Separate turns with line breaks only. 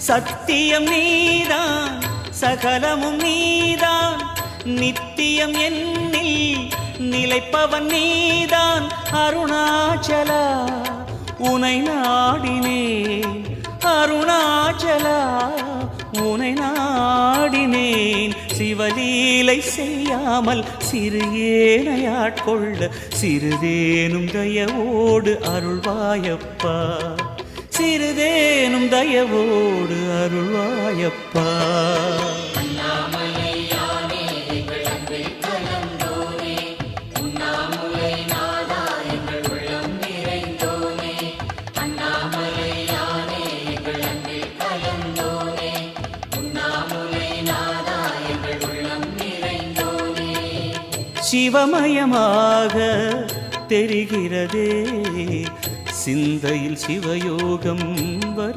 சத்தியம் நீதான் சகலமும் நீதான் நித்தியம் என்னில் நிலைப்பவன் நீதான் அருணாச்சலா உனை நாடினேன் அருணாச்சலா உனை நாடினேன் சிவலீலை செய்யாமல் சிறு ஏனையாட்கொள்ள சிறிதேனும் தயவோடு அருள்வாயப்பா சிறிதேனும் தயவோடு அருள்வாயப்பா சிவமயமாக தெரிகிறதே சிந்தையில் சிவயோகம் வரு